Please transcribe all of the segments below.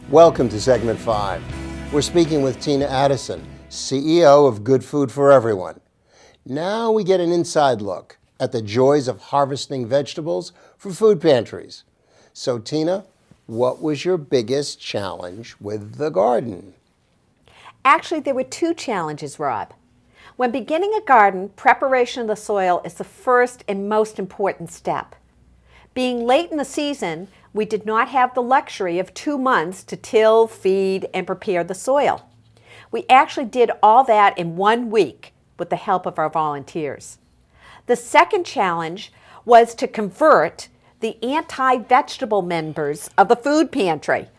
Welcome to segment 5. We're speaking with Tina Addison, CEO of Good Food for Everyone. Now we get an inside look at the joys of harvesting vegetables for food pantries. So Tina, what was your biggest challenge with the garden? Actually, there were two challenges, Rob. When beginning a garden, preparation of the soil is the first and most important step. Being late in the season, we did not have the luxury of 2 months to till, feed, and prepare the soil. We actually did all that in 1 week with the help of our volunteers. The second challenge was to convert the anti-vegetable members of the food pantry.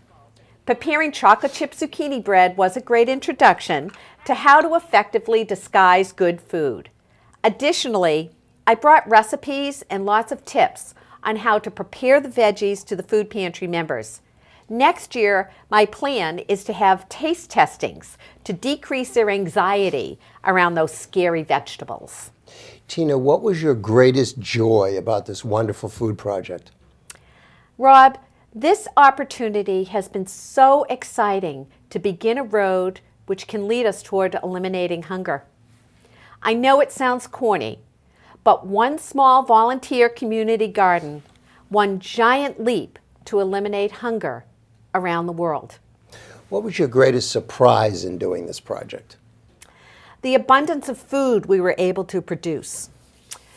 Preparing chocolate chip zucchini bread was a great introduction to how to effectively disguise good food. Additionally, I brought recipes and lots of tips on how to prepare the veggies to the food pantry members. Next year, my plan is to have taste testings to decrease their anxiety around those scary vegetables. Tina, what was your greatest joy about this wonderful food project? Rob, this opportunity has been so exciting to begin a road which can lead us toward eliminating hunger. I know it sounds corny, but one small volunteer community garden, one giant leap to eliminate hunger around the world. What was your greatest surprise in doing this project? The abundance of food we were able to produce.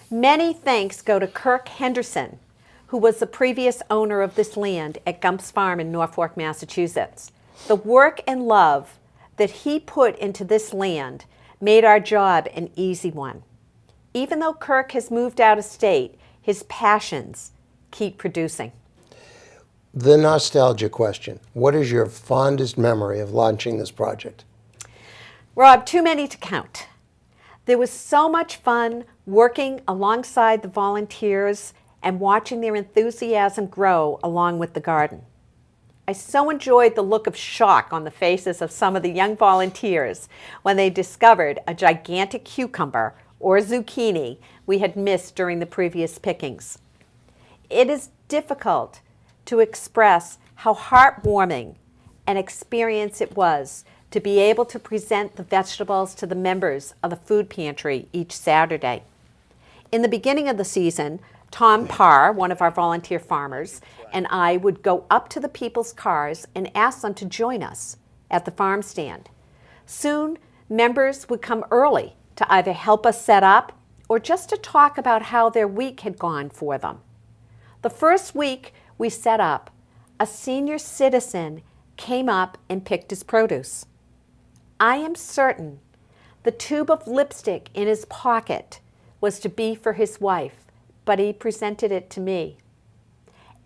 Many thanks go to Kirk Henderson, who was the previous owner of this land at Gump's Farm in Norfolk, Massachusetts. The work and love that he put into this land made our job an easy one. Even though Kirk has moved out of state, his passions keep producing. The nostalgia question. What is your fondest memory of launching this project? Rob, too many to count. There was so much fun working alongside the volunteers and watching their enthusiasm grow along with the garden. I so enjoyed the look of shock on the faces of some of the young volunteers when they discovered a gigantic cucumber or zucchini we had missed during the previous pickings. It is difficult to express how heartwarming an experience it was to be able to present the vegetables to the members of the food pantry each Saturday. In the beginning of the season, Tom Parr, one of our volunteer farmers, and I would go up to the people's cars and ask them to join us at the farm stand. Soon, members would come early to either help us set up or just to talk about how their week had gone for them. The first week we set up, a senior citizen came up and picked his produce. I am certain the tube of lipstick in his pocket was to be for his wife, but he presented it to me.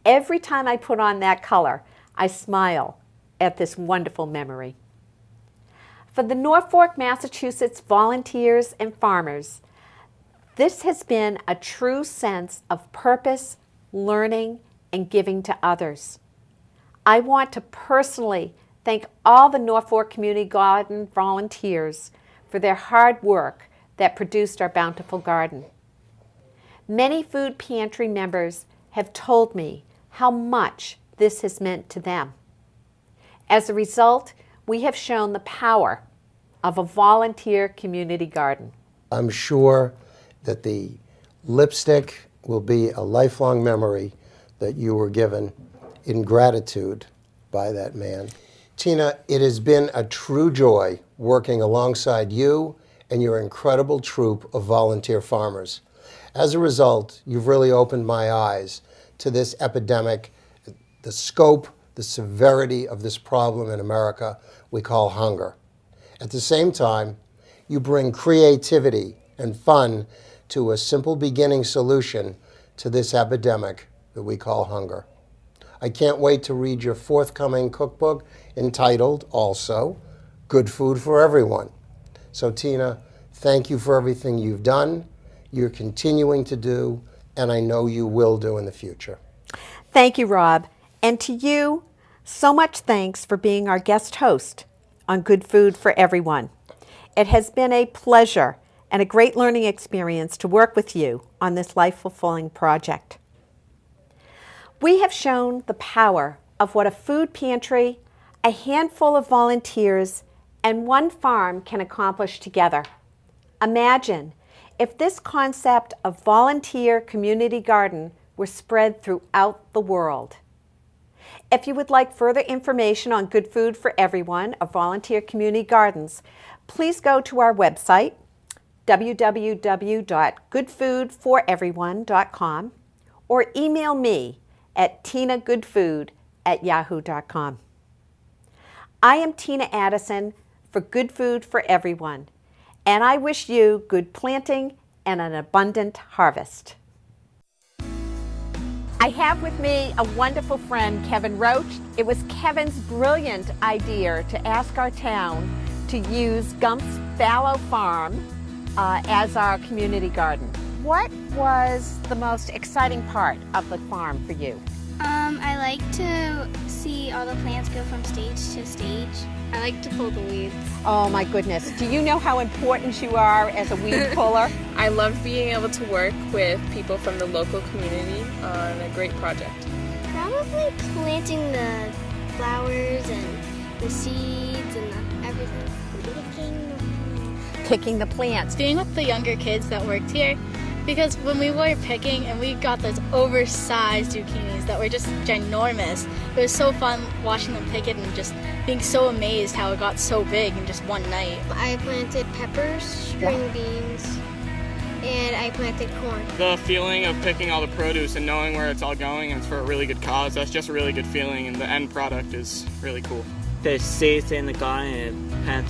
Every time I put on that color, I smile at this wonderful memory. For the Norfolk, Massachusetts volunteers and farmers, this has been a true sense of purpose, learning, and giving to others. I want to personally thank all the Norfolk Community Garden volunteers for their hard work that produced our bountiful garden. Many food pantry members have told me how much this has meant to them. As a result, we have shown the power of a volunteer community garden. I'm sure that the lipstick will be a lifelong memory that you were given in gratitude by that man. Tina, it has been a true joy working alongside you and your incredible troop of volunteer farmers. As a result, you've really opened my eyes to this epidemic, the scope, the severity of this problem in America we call hunger. At the same time, you bring creativity and fun to a simple beginning solution to this epidemic that we call hunger. I can't wait to read your forthcoming cookbook entitled also Good Food for Everyone. So Tina, thank you for everything you've done, you're continuing to do, and I know you will do in the future. Thank you, Rob. And to you, so much thanks for being our guest host on Good Food for Everyone. It has been a pleasure and a great learning experience to work with you on this life-fulfilling project. We have shown the power of what a food pantry, a handful of volunteers and one farm can accomplish together. Imagine if this concept of volunteer community garden were spread throughout the world. If you would like further information on Good Food for Everyone or volunteer community gardens, please go to our website, www.goodfoodforeveryone.com, or email me at tinagoodfood@yahoo.com. I am Tina Addison for Good Food for Everyone, and I wish you good planting and an abundant harvest. I have with me a wonderful friend, Kevin Roach. It was Kevin's brilliant idea to ask our town to use Gump's Fallow Farm as our community garden. What was the most exciting part of the farm for you? I like to see all the plants go from stage to stage. I like to pull the weeds. Oh my goodness. Do you know how important you are as a weed puller? I love being able to work with people from the local community on a great project. Probably planting the flowers and the seeds and everything. Picking the plants. Being with the younger kids that worked here, because when we were picking and we got those oversized zucchinis that were just ginormous, it was so fun watching them pick it and just being so amazed how it got so big in just one night. I planted peppers, string beans, and I planted corn. The feeling of picking all the produce and knowing where it's all going and it's for a really good cause, that's just a really good feeling, and the end product is really cool. The seeds in the garden and plant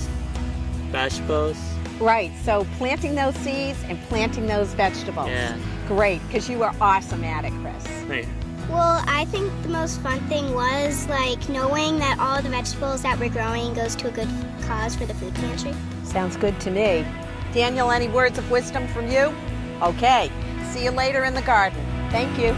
vegetables. Right, so planting those seeds and planting those vegetables. Yeah. Great, because you are awesome at it, Chris. Right. Well, I think the most fun thing was like knowing that all the vegetables that we're growing goes to a good cause for the food pantry. Sounds good to me. Daniel, any words of wisdom from you? Okay, see you later in the garden. Thank you.